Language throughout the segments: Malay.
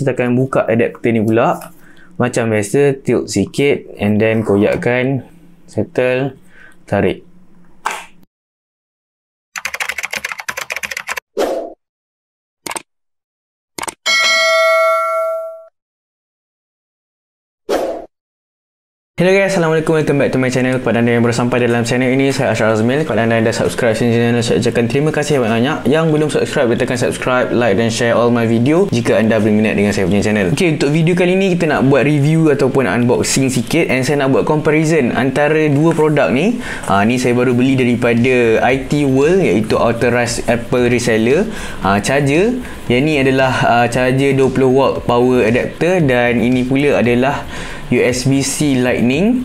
kita akan buka adapter ni pula. Macam biasa, tilt sikit and then koyakkan, settle, tarik. Hello guys, Assalamualaikum, welcome back to my channel. Kepada anda yang baru sampai dalam channel ini, saya Ashraf Azmil. Kepada anda yang dah subscribe channel ini, saya ucapkan terima kasih banyak. Yang belum subscribe, tekan subscribe, like dan share all my video jika anda berminat dengan saya punya channel. Okay, untuk video kali ni kita nak buat review ataupun unboxing sikit, and saya nak buat comparison antara dua produk ni. Ni saya baru beli daripada IT World, iaitu authorized Apple reseller. Charger, yang ni adalah charger 20W power adapter, dan ini pula adalah USB-C Lightning,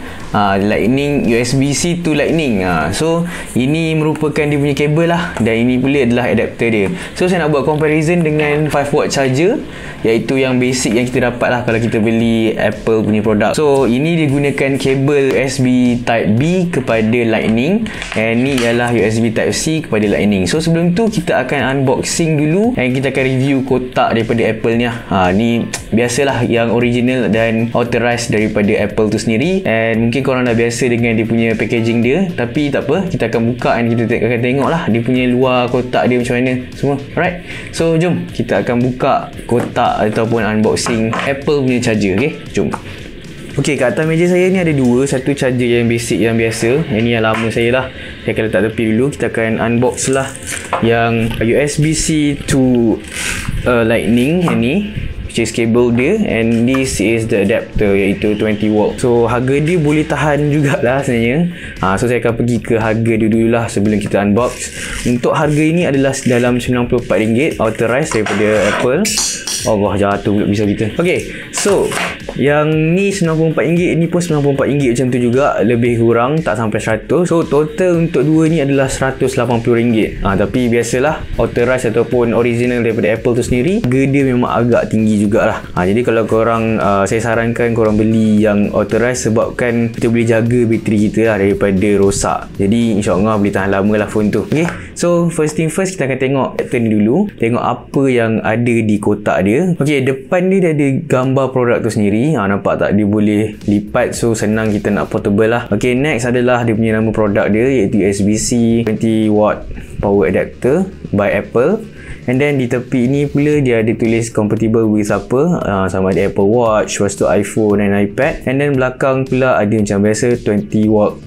USB-C to Lightning. So ini merupakan dia punya kabel lah, dan ini pula adalah adapter dia. So saya nak buat comparison dengan 5W charger, iaitu yang basic yang kita dapat lah kalau kita beli Apple punya produk. So ini dia gunakan kabel USB Type B kepada Lightning, and ni ialah USB Type C kepada Lightning. So sebelum tu kita akan unboxing dulu, dan kita akan review kotak daripada Apple ni. Ni biasalah yang original dan authorized daripada Apple tu sendiri, and mungkin korang dah biasa dengan dia punya packaging dia, tapi tak apa, kita akan buka dan kita akan tengok lah dia punya luar kotak dia macam mana semua. Alright, so jom kita akan buka kotak ataupun unboxing Apple punya charger. Okay, jom. Ok, kat atas meja saya ni ada dua. Satu charger yang basic, yang biasa. Yang ni yang lama saya lah. Saya akan letak tepi dulu. Kita akan unbox lah yang USB-C to Lightning yang ni, which is kabel dia, and this is the adapter, iaitu 20W. So harga dia boleh tahan jugalah sebenarnya. So saya akan pergi ke harga dia dulu lah sebelum kita unbox. Untuk harga ini adalah dalam RM94, authorized daripada Apple. Allah, jatuh pula pisau kita. Ok, so yang ni RM94, ni pun RM94 macam tu juga, lebih kurang tak sampai 100. So total untuk dua ni adalah RM180. Tapi biasalah, authorized ataupun original daripada Apple tu sendiri, harga dia memang agak tinggi jugalah. Jadi kalau korang, saya sarankan korang beli yang authorized, sebabkan kita boleh jaga bateri kita lah daripada rosak. Jadi insyaAllah boleh tahan lama lah phone tu. Okay, so first thing first, kita akan tengok adapter ni dulu, tengok apa yang ada di kotak dia. Ok, depan dia ada gambar produk tu sendiri. Nampak tak, dia boleh lipat, so senang kita nak portable lah. Ok, next adalah dia punya nama produk dia, iaitu USB-C 20W power adapter by Apple. And then di tepi ni pula dia ada tulis compatible with apa, sama ada Apple Watch, lepas tu iPhone dan iPad. And then belakang pula ada macam biasa 20W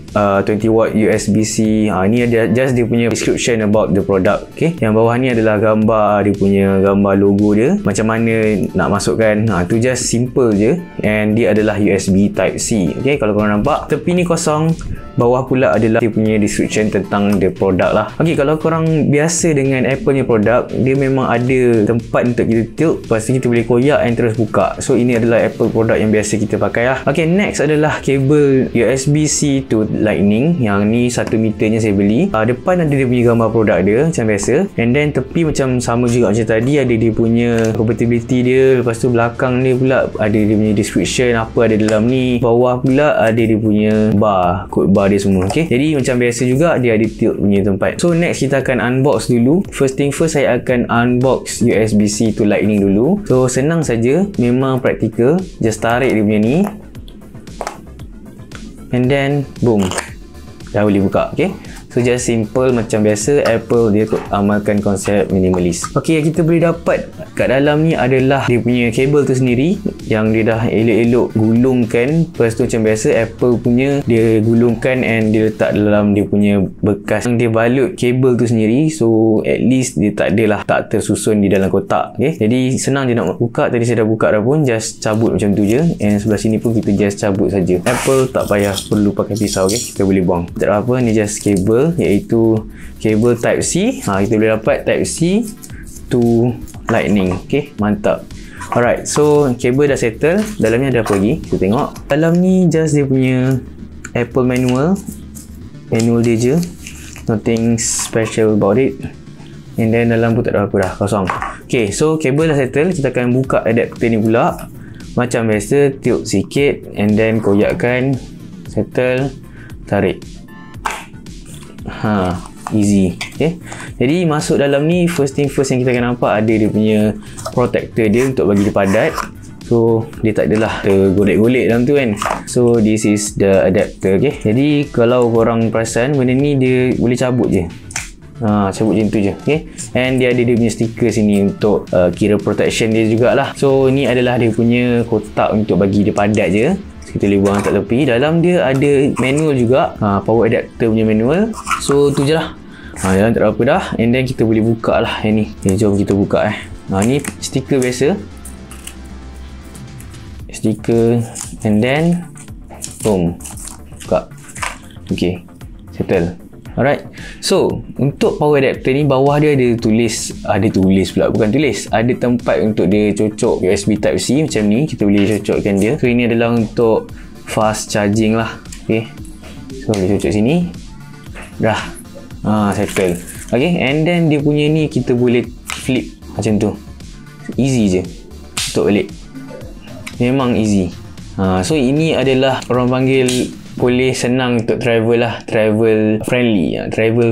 USB-C. Ni ada just dia punya description about the product. Okay, yang bawah ni adalah gambar dia punya, gambar logo dia, macam mana nak masukkan. Tu just simple je, and dia adalah USB Type C. Okay, kalau korang nampak tepi ni kosong, bawah pula adalah dia punya description tentang the product lah. Okay, kalau korang biasa dengan Apple punya produk, dia memang ada tempat untuk kita tilt, lepas tu kita boleh koyak and terus buka. So ini adalah Apple produk yang biasa kita pakai lah. Okay, next adalah kabel USB-C to Lightning. Yang ni 1 meternya saya beli. Depan ada dia punya gambar produk dia macam biasa, and then tepi macam sama juga macam tadi, ada dia punya compatibility dia. Lepas tu belakang ni pula ada dia punya description apa ada dalam ni. Bawah pula ada dia punya bar, code bar dia semua. Okay, jadi macam biasa juga dia ada tilt punya tempat. So next kita akan unbox dulu. First thing first, saya akan unbox USB-C to Lightning dulu. So senang saja, memang praktikal. Just tarik dia punya ni, and then boom, dah boleh buka. Okay, so just simple macam biasa. Apple dia amalkan konsep minimalis. Ok, yang kita boleh dapat kat dalam ni adalah dia punya kabel tu sendiri, yang dia dah elok-elok gulungkan. Lepas tu macam biasa Apple punya, dia gulungkan and dia letak dalam dia punya bekas yang dia balut kabel tu sendiri. So at least dia tak adalah tak tersusun di dalam kotak. Okay, jadi senang je nak buka. Tadi saya dah buka dah pun, just cabut macam tu je, and sebelah sini pun kita just cabut saja. Apple tak payah perlu pakai pisau. Okay, kita boleh buang. Tak ada apa, ni just kabel, iaitu kabel Type C. Kita boleh dapat Type C to Lightning. Okay, mantap. Alright, so kabel dah settle. Dalamnya ada apa lagi? Kita tengok. Dalam ni just dia punya Apple manual dia je, nothing special about it. And then dalam pun tak ada apa dah, kosong. Okay, so kabel dah settle. Kita akan buka adapter ni pula. Macam biasa, tilt sikit and then koyakkan, settle, tarik. Easy. Okay, jadi masuk dalam ni, first thing first yang kita akan nampak ada dia punya protector dia untuk bagi dia padat. So dia tak adalah tergolek-golek dalam tu kan. So this is the adapter. Okay, jadi kalau korang perasan benda ni dia boleh cabut je. Cabut macam tu je. Okay, and dia ada dia punya stiker sini untuk kira protection dia jugalah. So ni adalah dia punya kotak untuk bagi dia padat je. Kita boleh buang kat tepi. Dalam dia ada manual juga, power adapter punya manual. So tu je lah. Dalam tak ada apa dah. And then kita boleh buka lah yang ni. Okay, jom kita buka ni stiker biasa. Stiker, and then boom, buka. Okay, settle. Alright, so untuk power adapter ni bawah dia ada tulis ada tempat untuk dia cocok USB type C macam ni. Kita boleh cocokkan dia. So ini adalah untuk fast charging lah. Okay, so boleh cocok sini dah. Settle. Okay, and then dia punya ni kita boleh flip macam tu. Easy je untuk balik. Memang easy. So ini adalah orang panggil boleh senang untuk travel lah. Travel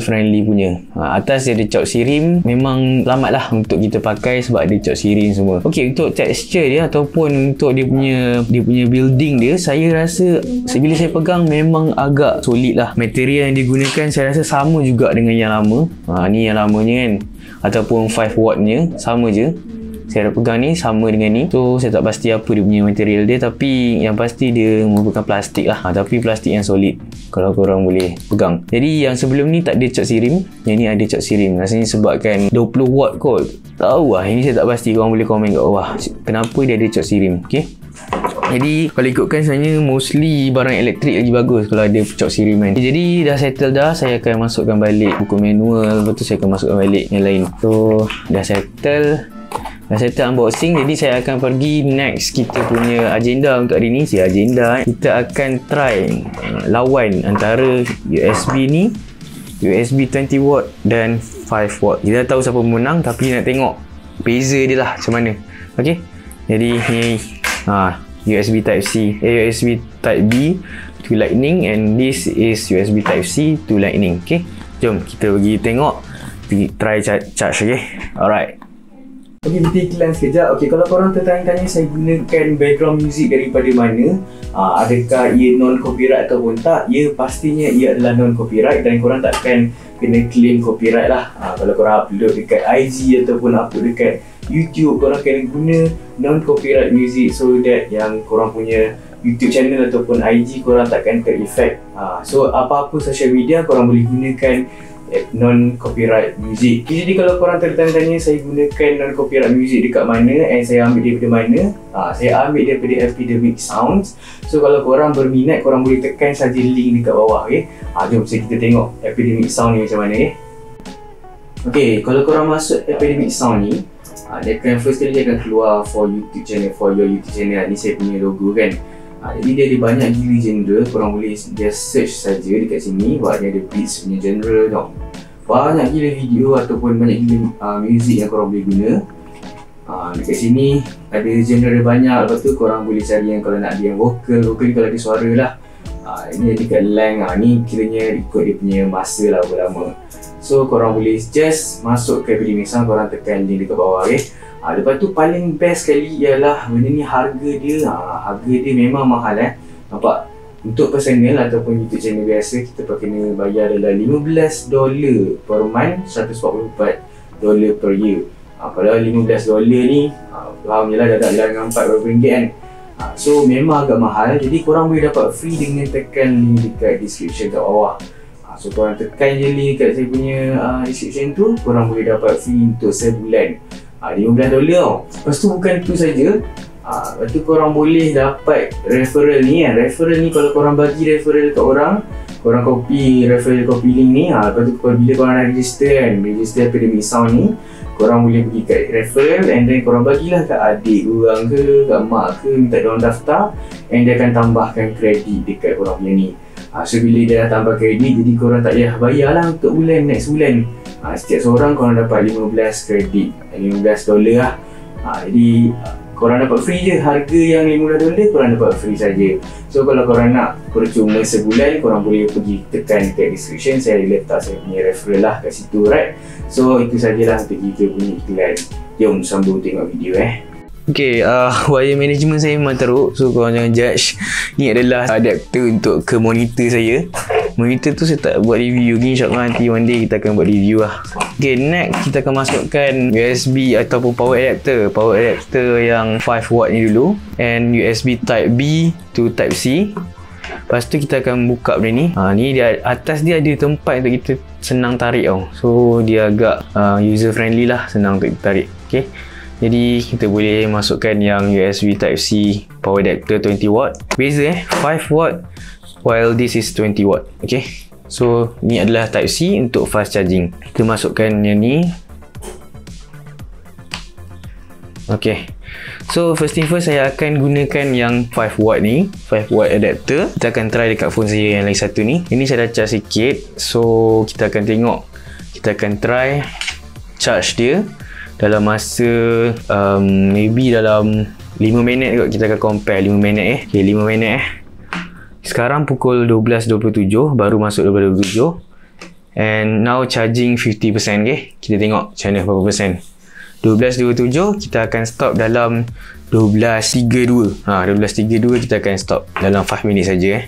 friendly punya. Atas dia ada cok sirim. Memang selamat lah untuk kita pakai sebab ada cok sirim semua. Okay, untuk texture dia ataupun untuk dia punya building dia, saya rasa bila saya pegang memang agak solid lah. Material yang digunakan saya rasa sama juga dengan yang lama. Ni yang lamanya kan, ataupun 5 watt nya sama je. Saya dah pegang ni sama dengan ni. So saya tak pasti apa dia punya material dia, tapi yang pasti dia merupakan plastik lah. Tapi plastik yang solid kalau korang boleh pegang. Jadi yang sebelum ni tak ada cok sirim, yang ni ada cok sirim. Rasanya sebabkan 20 watt kot, tahu lah. Ini saya tak pasti. Korang boleh komen kat bawah kenapa dia ada cok sirim. Okay, jadi kalau ikutkan sebenarnya mostly barang elektrik lagi bagus kalau ada cok sirim kan. Jadi dah settle dah. Saya akan masukkan balik buku manual, lepas tu saya akan masukkan balik yang lain. So dah settle unboxing. Jadi saya akan pergi next kita punya agenda untuk hari ni. Agenda kita akan try lawan antara USB ni, USB 20 watt dan 5 watt. Kita tahu siapa menang, tapi nak tengok beza dia lah macam mana. Okay, jadi ni USB Type C, USB Type B to Lightning, and this is USB Type C to Lightning. Okay, jom kita pergi tengok, pergi try charge. Okay, alright. Okay, berhenti iklan sekejap. Okay, kalau korang tertanya-tanya saya gunakan background music daripada mana, adakah ia non-copyright ataupun tak, ya pastinya ia adalah non-copyright dan korang takkan kena claim copyright lah. Kalau korang upload dekat IG ataupun upload dekat YouTube, korang kena guna non-copyright music so that yang korang punya YouTube channel ataupun IG korang takkan ter-effect. So apa-apa social media korang boleh gunakan non-copyright music. Jadi kalau korang tertanya-tanya saya gunakan non-copyright music dekat mana and saya ambil daripada mana, saya ambil daripada Epidemic Sounds. So kalau korang berminat, korang boleh tekan saja link dekat bawah. Okay, jom kita tengok Epidemic Sound ni macam mana. Okay, kalau korang masuk Epidemic Sound ni, dia akan first kali dia akan keluar for YouTube channel, for your YouTube channel. Ni saya punya logo kan. Jadi dia ada banyak gila genre. Korang boleh just search saja dekat sini. Dia ada beats punya genre tau. Banyak gila video ataupun banyak gila music yang korang boleh guna. Dekat sini ada genre banyak. Lepas tu korang boleh cari yang kalau nak ada yang vocal ni kalau ada suara lah. Ini dekat length. Ni kiranya ikut dia punya masa lah berapa lama. So korang boleh just masuk ke Epidemic Sound, korang tekan link dekat bawah. Lepas tu paling best sekali ialah benda ni harga dia. Harga dia memang mahal nampak. Untuk personal ataupun YouTube channel biasa kita kena bayar adalah $15 per month, $144 per year. Kalau $15 ni faham je lah dah dalam RM4 kan. So memang agak mahal. Jadi korang boleh dapat free dengan tekan link dekat description kat bawah. So korang tekan je link kat saya punya description tu, korang boleh dapat free untuk sebulan. $15 tau. Lepas tu bukan itu saja. Lepas tu korang boleh dapat referral ni kan. Referral ni kalau korang bagi referral kat orang, korang copy referral copy link ni. Lepas tu bila korang dah register Epidemic Sound ni, korang boleh pergi kat referral and then korang bagilah kat adik korang ke, kat mak ke, minta diorang daftar and dia akan tambahkan kredit dekat korang punya ni. So bila dia dah tambah kredit, jadi korang tak payah bayar lah untuk next bulan. Setiap seorang korang dapat 15 kredit, $15 lah. Jadi korang dapat free je. Harga yang $15 korang dapat free saja. So kalau korang nak percuma sebulan, korang boleh pergi tekan dekat description. Saya letak saya punya referral lah kat situ, right? So itu sajalah untuk kita punya iklan. Jom sambung tengok video Okay, wire management saya memang teruk. So korang jangan judge. Ni adalah adapter untuk ke monitor saya. Monitor tu saya tak buat review lagi. InsyaAllah nanti one day kita akan buat review lah. Okay, next kita akan masukkan USB ataupun power adapter. Power adapter yang 5 watt ni dulu. And USB type B to type C. Lepas tu kita akan buka benda ni. Ni dia, atas dia ada tempat untuk kita senang tarik tau. So dia agak user friendly lah. Senang untuk kita tarik. Okay. Jadi kita boleh masukkan yang USB type C power adapter 20 watt. Beza 5 watt while this is 20 watt. Okay. So ni adalah type C untuk fast charging. Kita masukkan yang ni. Okay. So first thing first, saya akan gunakan yang 5 watt ni, 5 watt adapter. Kita akan try dekat phone saya yang lagi satu ni. Ini saya dah charge sikit. So kita akan tengok. Kita akan try charge dia dalam masa maybe dalam 5 minit kot. Kita akan compare 5 minit Okay, 5 minit Sekarang pukul 12.27, baru masuk 12.27. And now charging 50%. Okay, kita tengok macam mana berapa persen. 12.27 kita akan stop dalam 12.32. 12.32 kita akan stop dalam 5 minit saja.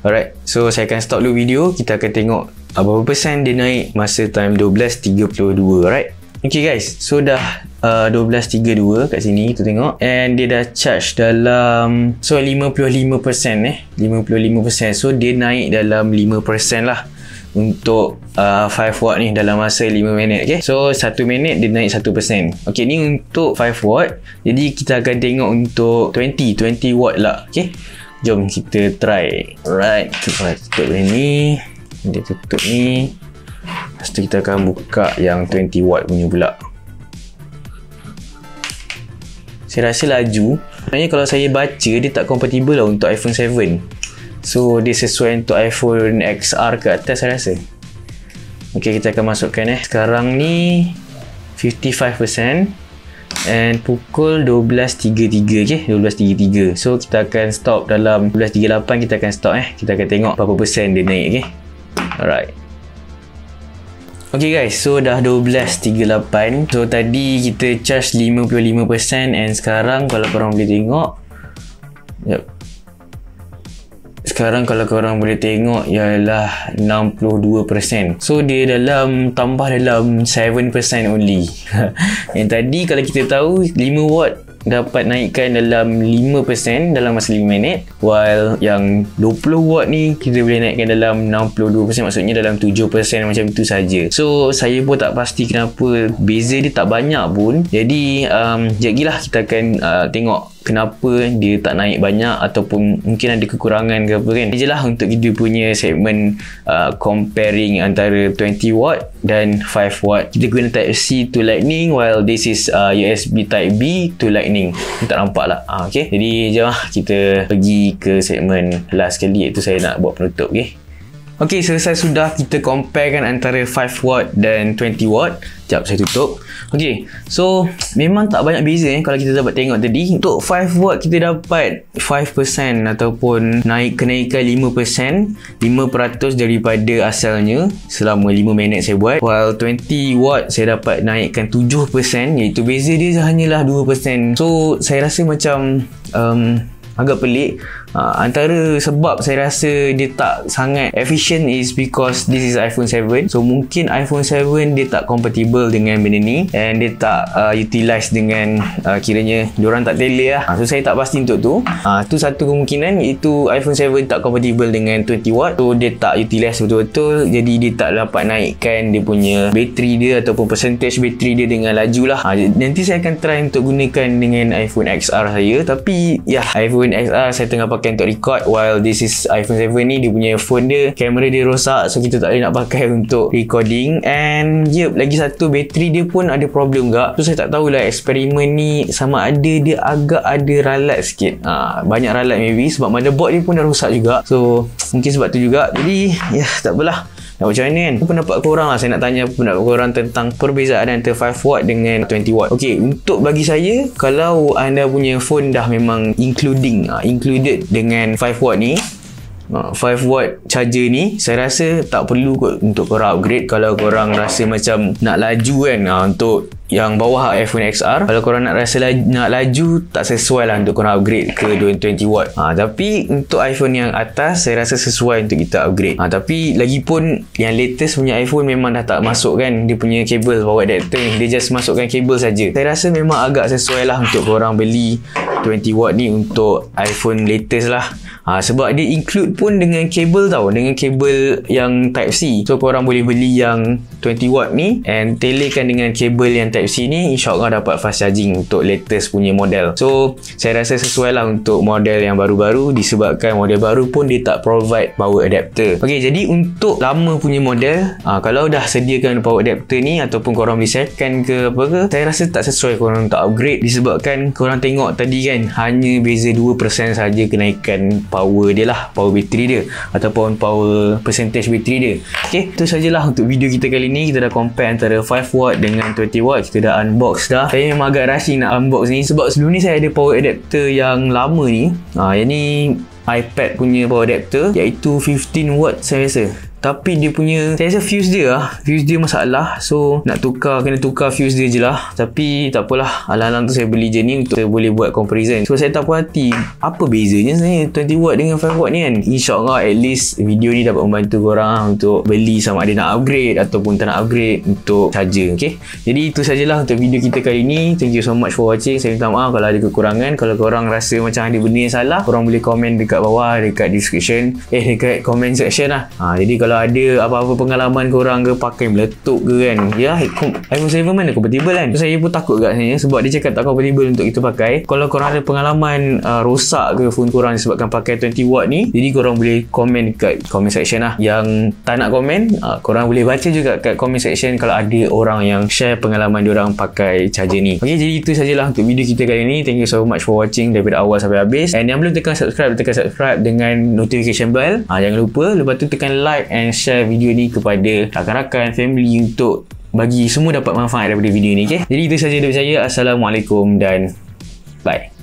Alright, so saya akan stop dulu video. Kita akan tengok berapa persen dia naik masa time 12.32. Alright. Okay guys, so dah 12.32 kat sini, kita tengok. And dia dah charge dalam 55% 55%. So dia naik dalam 5% lah untuk 5 watt ni dalam masa 5 minit. Okay, so 1 minit dia naik 1%. Okay, ni untuk 5 watt. Jadi kita akan tengok untuk 20 watt lah. Okay, jom kita try. Alright, kita tutup ni, dia tutup ni. Lepas tu kita akan buka yang 20 watt punya pula. Saya rasa laju. Sebenarnya kalau saya baca, dia tak compatible lah untuk iPhone 7. So dia sesuai untuk iPhone XR ke atas saya rasa. Ok, kita akan masukkan sekarang ni 55%. And pukul 12.33. Okay, 12.33. So kita akan stop dalam 12.38. Kita akan stop Kita akan tengok berapa persen dia naik. Okay, alright. Okay guys, so dah 12.38. So tadi kita charge 55% and sekarang kalau korang boleh tengok, sekarang kalau korang boleh tengok ialah 62%. So dia tambah dalam 7% only. Yang tadi kalau kita tahu 5 watt dapat naikkan dalam 5% dalam masa 5 minit, while yang 20 watt ni kita boleh naikkan dalam 62%, maksudnya dalam 7% macam tu saja. So saya pun tak pasti kenapa beza dia tak banyak pun. Jadi sekejap lagi lah kita akan tengok kenapa dia tak naik banyak ataupun mungkin ada kekurangan ke apa kan. Ini je lah untuk kita punya segmen comparing antara 20 watt dan 5 watt. Kita guna type C to lightning while this is USB type B to lightning. Ni tak nampak lah. Okay, jadi jom lah kita pergi ke segmen last sekali, iaitu saya nak buat penutup. Okay, selesai sudah kita comparekan antara 5 watt dan 20 watt. Sekejap saya tutup. Okay, so memang tak banyak beza kalau kita dapat tengok tadi. Untuk 5 watt kita dapat 5% ataupun kenaikan 5% daripada asalnya selama 5 minit saya buat. While 20 watt saya dapat naikkan 7%, iaitu beza dia hanyalah 2%. So saya rasa macam agak pelik. Antara sebab saya rasa dia tak sangat efficient is because this is iPhone 7. So mungkin iPhone 7 dia tak compatible dengan benda ni and dia tak utilize dengan kiranya diorang tak tele lah. So saya tak pasti untuk tu. Tu satu kemungkinan, iaitu iPhone 7 tak compatible dengan 20 watt. So dia tak utilize betul-betul, jadi dia tak dapat naikkan dia punya bateri dia ataupun percentage bateri dia dengan laju lah. Nanti saya akan try untuk gunakan dengan iPhone XR saya, tapi ya, iPhone XR saya tengah pakai untuk record, while this is iPhone 7 ni dia punya phone dia, kamera dia rosak, so kita tak boleh nak pakai untuk recording. And lagi satu, bateri dia pun ada problem gak. So saya tak tahulah eksperimen ni sama ada dia agak ada ralat sikit, banyak ralat maybe sebab motherboard dia pun dah rosak juga. So mungkin sebab tu juga. Jadi ya, tak apalah, nak macam mana kan. Pendapat korang lah, saya nak tanya pendapat korang tentang perbezaan antara 5 watt dengan 20 watt. Ok, untuk bagi saya, kalau anda punya phone dah memang included dengan 5 watt ni, 5 watt charger ni, saya rasa tak perlu kot untuk korang upgrade. Kalau korang rasa macam nak laju kan, untuk yang bawah iPhone XR. Kalau korang nak nak laju, tak sesuai lah untuk korang upgrade ke 220W. Tapi untuk iPhone yang atas, saya rasa sesuai untuk kita upgrade. Tapi lagipun yang latest punya iPhone memang dah tak masuk kan dia punya kabel power adapter ni. Dia just masukkan kabel saja. Saya rasa memang agak sesuai lah untuk korang beli 20W ni untuk iPhone latest lah. Sebab dia include pun dengan kabel tau, dengan kabel yang Type-C. So korang boleh beli yang 20W ni and telekan dengan kabel yang Type-C ni, insyaAllah dapat fast charging untuk latest punya model. So saya rasa sesuai lah untuk model yang baru-baru, disebabkan model baru pun dia tak provide power adapter. Ok, jadi untuk lama punya model, kalau dah sediakan power adapter ni ataupun korang beli second ke apa ke, saya rasa tak sesuai korang tak upgrade, disebabkan korang tengok tadi kan, hanya beza 2% saja kenaikan power dia lah, power bateri dia ataupun power percentage bateri dia. Ok, itu sajalah untuk video kita kali ni. Kita dah compare antara 5W dengan 20W. Kita dah unbox dah. Saya memang agak rushing nak unbox ni sebab sebelum ni saya ada power adapter yang lama ni. Yang ni iPad punya power adapter, iaitu 15W saya rasa. Tapi dia punya, saya rasa fuse dia masalah. So nak tukar, kena tukar fuse dia je lah. Tapi tak apalah, alang-alang tu saya beli je ni untuk saya boleh buat comparison. So saya tak puas hati, apa bezanya sebenarnya 20W dengan 5W ni kan. InsyaAllah at least video ni dapat membantu korang untuk beli, sama ada nak upgrade ataupun tak nak upgrade untuk charger. Okay, jadi itu sajalah untuk video kita kali ni. Thank you so much for watching. Saya minta maaf kalau ada kekurangan. Kalau korang rasa macam ada benda yang salah, korang boleh komen dekat bawah, dekat description, dekat comment section lah. Jadi kalau ada apa-apa pengalaman korang ke pakai meletup ke kan, ya iPhone 7 mana compatible kan. So, saya pun takut kat sebenarnya sebab dia cakap tak compatible untuk kita pakai. Kalau korang ada pengalaman rosak ke phone korang disebabkan pakai 20W ni, jadi korang boleh komen dekat comment section lah. Yang tak nak komen, korang boleh baca juga kat comment section kalau ada orang yang share pengalaman diorang pakai charger ni. Ok, jadi itu sajalah untuk video kita kali ni. Thank you so much for watching daripada awal sampai habis. And yang belum tekan subscribe dengan notification bell. Jangan lupa. Lepas tu tekan like and share video ni kepada rakan-rakan, family, untuk bagi semua dapat manfaat daripada video ni. Okay? Jadi itu saja dari saya. Assalamualaikum dan bye.